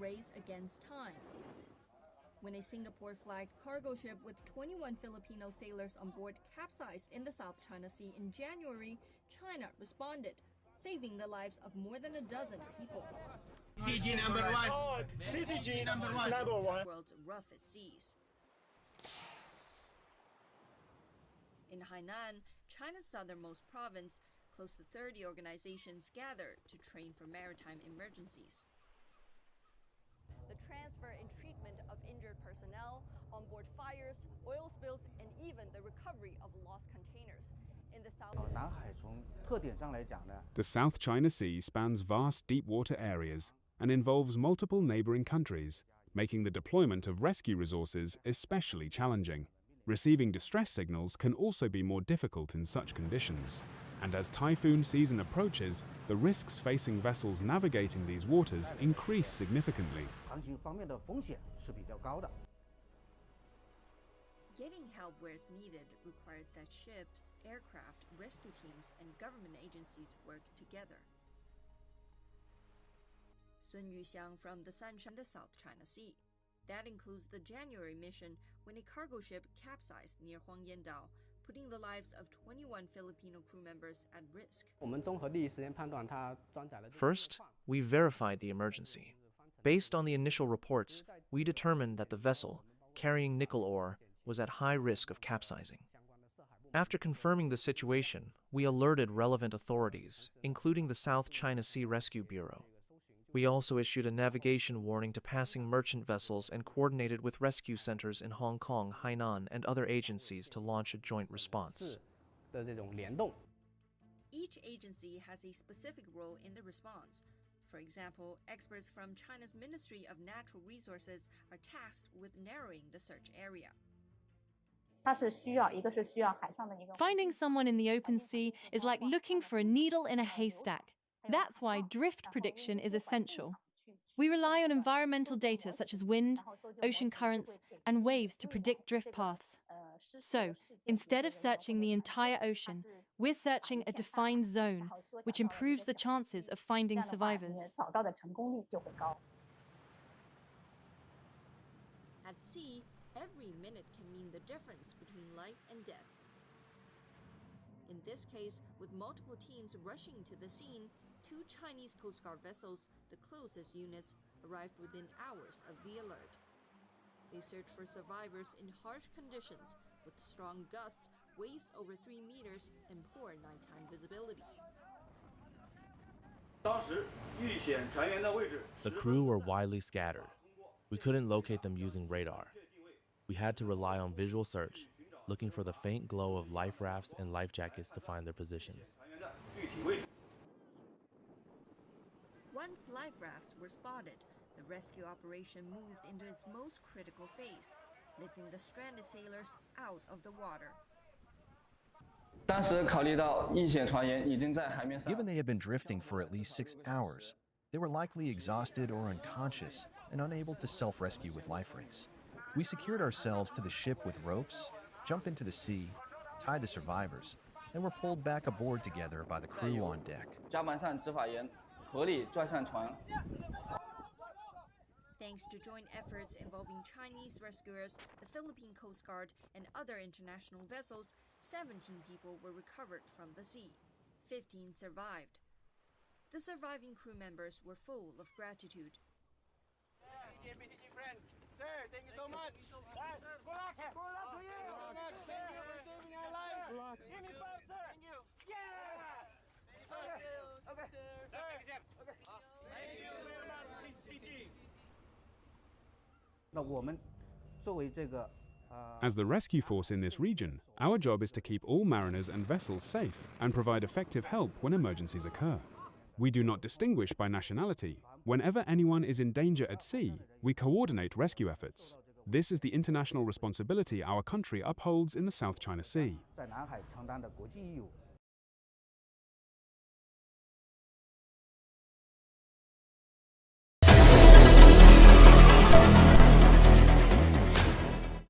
race against time. When a Singapore-flagged cargo ship with 21 Filipino sailors on board capsized in the South China Sea in January, China responded, saving the lives of more than a dozen people. CG number one. CCG number one. World's roughest seas. In Hainan, China's southernmost province, close to 30 organizations gathered to train for maritime emergencies. The transfer and treatment of injured personnel, onboard fires, oil spills, and even the recovery of lost containers. In the South The South China Sea spans vast deep water areas and involves multiple neighboring countries, making the deployment of rescue resources especially challenging. Receiving distress signals can also be more difficult in such conditions. And as typhoon season approaches, the risks facing vessels navigating these waters increase significantly. Getting help where it's needed requires that ships, aircraft, rescue teams, and government agencies work together. Sun Yuxiang from the Sunshine, the South China Sea. That includes the January mission when a cargo ship capsized near Huangyandao, putting the lives of 21 Filipino crew members at risk. First, we verified the emergency. Based on the initial reports, we determined that the vessel, carrying nickel ore, was at high risk of capsizing. After confirming the situation, we alerted relevant authorities, including the South China Sea Rescue Bureau. We also issued a navigation warning to passing merchant vessels and coordinated with rescue centers in Hong Kong, Hainan, and other agencies to launch a joint response. Each agency has a specific role in the response. For example, experts from China's Ministry of Natural Resources are tasked with narrowing the search area. Finding someone in the open sea is like looking for a needle in a haystack. That's why drift prediction is essential. We rely on environmental data such as wind, ocean currents, and waves to predict drift paths. So, instead of searching the entire ocean, we're searching a defined zone, which improves the chances of finding survivors. At sea, every minute can mean the difference between life and death. In this case, with multiple teams rushing to the scene, 2 Chinese Coast Guard vessels, the closest units, arrived within hours of the alert. They searched for survivors in harsh conditions with strong gusts, waves over 3 meters, and poor nighttime visibility. The crew were widely scattered. We couldn't locate them using radar. We had to rely on visual search, looking for the faint glow of life rafts and life jackets to find their positions. Once life rafts were spotted, the rescue operation moved into its most critical phase, lifting the stranded sailors out of the water. Given they had been drifting for at least 6 hours, they were likely exhausted or unconscious and unable to self-rescue with life rafts. We secured ourselves to the ship with ropes, jumped into the sea, tied the survivors, and were pulled back aboard together by the crew on deck. Thanks to joint efforts involving Chinese rescuers, the Philippine Coast Guard, and other international vessels, 17 people were recovered from the sea. 15 survived. The surviving crew members were full of gratitude. friend. Sir, thank you so much. Sir, good luck. Good luck to you. Thank you so much. Thank you for saving our lives. Good luck. Give me 5, sir. Thank you. Yeah. Thank you. Okay. Thank you. Okay. Thank you very much, CCG. As the rescue force in this region, our job is to keep all mariners and vessels safe and provide effective help when emergencies occur. We do not distinguish by nationality. Whenever anyone is in danger at sea, we coordinate rescue efforts. This is the international responsibility our country upholds in the South China Sea.